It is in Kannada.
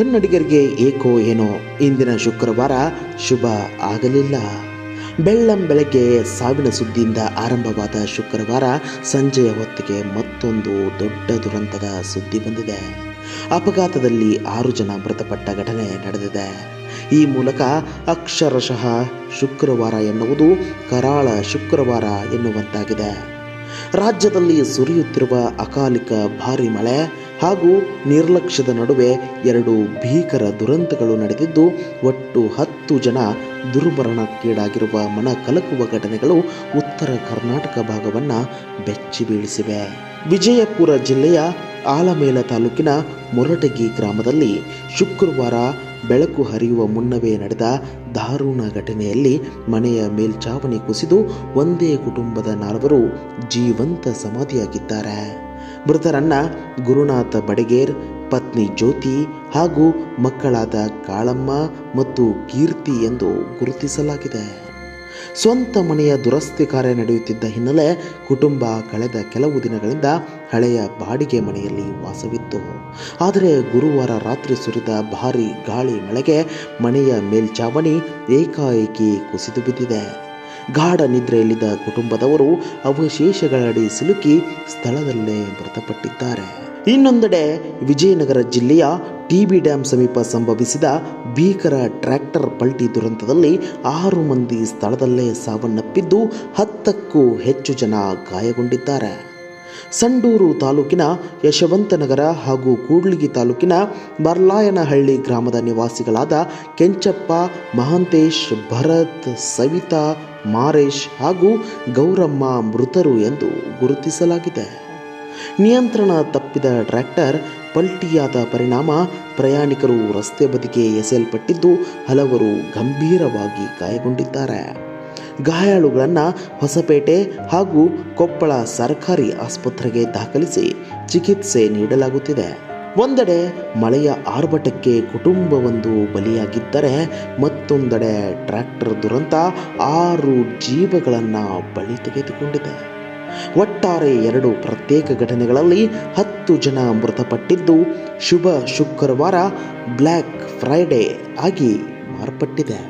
ಕನ್ನಡಿಗರಿಗೆ ಏಕೋ ಏನೋ ಇಂದಿನ ಶುಕ್ರವಾರ ಶುಭ ಆಗಲಿಲ್ಲ. ಬೆಳ್ಳಂಬೆಳಗ್ಗೆ ಸಾವಿನ ಸುದ್ದಿಯಿಂದ ಆರಂಭವಾದ ಶುಕ್ರವಾರ ಸಂಜೆಯ ಹೊತ್ತಿಗೆ ಮತ್ತೊಂದು ದೊಡ್ಡ ದುರಂತದ ಸುದ್ದಿ ಬಂದಿದೆ. ಅಪಘಾತದಲ್ಲಿ 6 ಜನ ಮೃತಪಟ್ಟ ಘಟನೆ ನಡೆದಿದೆ. ಈ ಮೂಲಕ ಅಕ್ಷರಶಃ ಶುಕ್ರವಾರ ಎನ್ನುವುದು ಕರಾಳ ಶುಕ್ರವಾರ ಎನ್ನುವಂತಾಗಿದೆ. ರಾಜ್ಯದಲ್ಲಿ ಸುರಿಯುತ್ತಿರುವ ಅಕಾಲಿಕ ಭಾರಿ ಮಳೆ ಹಾಗೂ ನಿರ್ಲಕ್ಷ್ಯದ ನಡುವೆ 2 ಭೀಕರ ದುರಂತಗಳು ನಡೆದಿದ್ದು ಒಟ್ಟು 10 ಜನ ದುರ್ಮರಣಕ್ಕೀಡಾಗಿರುವ ಮನ ಕಲಕುವ ಘಟನೆಗಳು ಉತ್ತರ ಕರ್ನಾಟಕ ಭಾಗವನ್ನು ಬೆಚ್ಚಿ ಬೀಳಿಸಿವೆ. ವಿಜಯಪುರ ಜಿಲ್ಲೆಯ ಆಲಮೇಲ ತಾಲೂಕಿನ ಮೊರಟಗಿ ಗ್ರಾಮದಲ್ಲಿ ಶುಕ್ರವಾರ ಬೆಳಕು ಹರಿಯುವ ಮುನ್ನವೇ ನಡೆದ ದಾರುಣ ಘಟನೆಯಲ್ಲಿ ಮನೆಯ ಮೇಲ್ಛಾವಣಿ ಕುಸಿದು ಒಂದೇ ಕುಟುಂಬದ 4 ಜೀವಂತ ಸಮಾಧಿಯಾಗಿದ್ದಾರೆ. ಮೃತರನ್ನ ಗುರುನಾಥ ಬಡಗೇರ್, ಪತ್ನಿ ಜ್ಯೋತಿ ಹಾಗೂ ಮಕ್ಕಳಾದ ಕಾಳಮ್ಮ ಮತ್ತು ಕೀರ್ತಿ ಎಂದು ಗುರುತಿಸಲಾಗಿದೆ. ಸ್ವಂತ ಮನೆಯ ದುರಸ್ತಿ ಕಾರ್ಯ ನಡೆಯುತ್ತಿದ್ದ ಹಿನ್ನೆಲೆ ಕುಟುಂಬ ಕಳೆದ ಕೆಲವು ದಿನಗಳಿಂದ ಹಳೆಯ ಬಾಡಿಗೆ ಮನೆಯಲ್ಲಿ ವಾಸವಿತ್ತು. ಆದರೆ ಗುರುವಾರ ರಾತ್ರಿ ಸುರಿದ ಭಾರೀ ಗಾಳಿ ಮಳೆಗೆ ಮನೆಯ ಮೇಲ್ಛಾವಣಿ ಏಕಾಏಕಿ ಕುಸಿದು ಬಿದ್ದಿದೆ. ಗಾಢ ನಿದ್ರೆಯಲ್ಲಿದ್ದ ಕುಟುಂಬದವರು ಅವಶೇಷಗಳಡಿ ಸಿಲುಕಿ ಸ್ಥಳದಲ್ಲೇ ಮೃತಪಟ್ಟಿದ್ದಾರೆ. ಇನ್ನೊಂದೆಡೆ ವಿಜಯನಗರ ಜಿಲ್ಲೆಯ ಟಿಬಿ ಡ್ಯಾಂ ಸಮೀಪ ಸಂಭವಿಸಿದ ಭೀಕರ ಟ್ರ್ಯಾಕ್ಟರ್ ಪಲ್ಟಿ ದುರಂತದಲ್ಲಿ 6 ಮಂದಿ ಸ್ಥಳದಲ್ಲೇ ಸಾವನ್ನಪ್ಪಿದ್ದು 10ಕ್ಕೂ ಹೆಚ್ಚು ಜನ ಗಾಯಗೊಂಡಿದ್ದಾರೆ. ಸಂಡೂರು ತಾಲೂಕಿನ ಯಶವಂತನಗರ ಹಾಗೂ ಕೂಡ್ಲಿಗಿ ತಾಲೂಕಿನ ಬರ್ಲಾಯನಹಳ್ಳಿ ಗ್ರಾಮದ ನಿವಾಸಿಗಳಾದ ಕೆಂಚಪ್ಪ, ಮಹಾಂತೇಶ್, ಭರತ್, ಸವಿತಾ, ಮಾರೇಶ್ ಹಾಗೂ ಗೌರಮ್ಮ ಮೃತರು ಎಂದು ಗುರುತಿಸಲಾಗಿದೆ. ನಿಯಂತ್ರಣ ತಪ್ಪಿದ ಟ್ರ್ಯಾಕ್ಟರ್ ಪಲ್ಟಿಯಾದ ಪರಿಣಾಮ ಪ್ರಯಾಣಿಕರು ರಸ್ತೆ ಬದಿಗೆ ಎಸೆಯಲ್ಪಟ್ಟಿದ್ದು ಹಲವರು ಗಂಭೀರವಾಗಿ ಗಾಯಗೊಂಡಿದ್ದಾರೆ. ಗಾಯಾಳುಗಳನ್ನು ಹೊಸಪೇಟೆ ಹಾಗೂ ಕೊಪ್ಪಳ ಸರ್ಕಾರಿ ಆಸ್ಪತ್ರೆಗೆ ದಾಖಲಿಸಿ ಚಿಕಿತ್ಸೆ ನೀಡಲಾಗುತ್ತಿದೆ. ಒಂದೆಡೆ ಮಳೆಯ ಆರ್ಭಟಕ್ಕೆ ಕುಟುಂಬವೊಂದು ಬಲಿಯಾಗಿದ್ದರೆ ಮತ್ತೊಂದೆಡೆ ಟ್ರ್ಯಾಕ್ಟರ್ ದುರಂತ 6 ಜೀವಗಳನ್ನು ಬಲಿ ತೆಗೆದುಕೊಂಡಿದೆ. ಒಟ್ಟಾರೆ 2 ಪ್ರತ್ಯೇಕ ಘಟನೆಗಳಲ್ಲಿ 10 ಜನ ಮೃತಪಟ್ಟಿದ್ದು ಶುಭ ಶುಕ್ರವಾರ ಬ್ಲ್ಯಾಕ್ ಫ್ರೈಡೇ ಆಗಿ ಮಾರ್ಪಟ್ಟಿದೆ.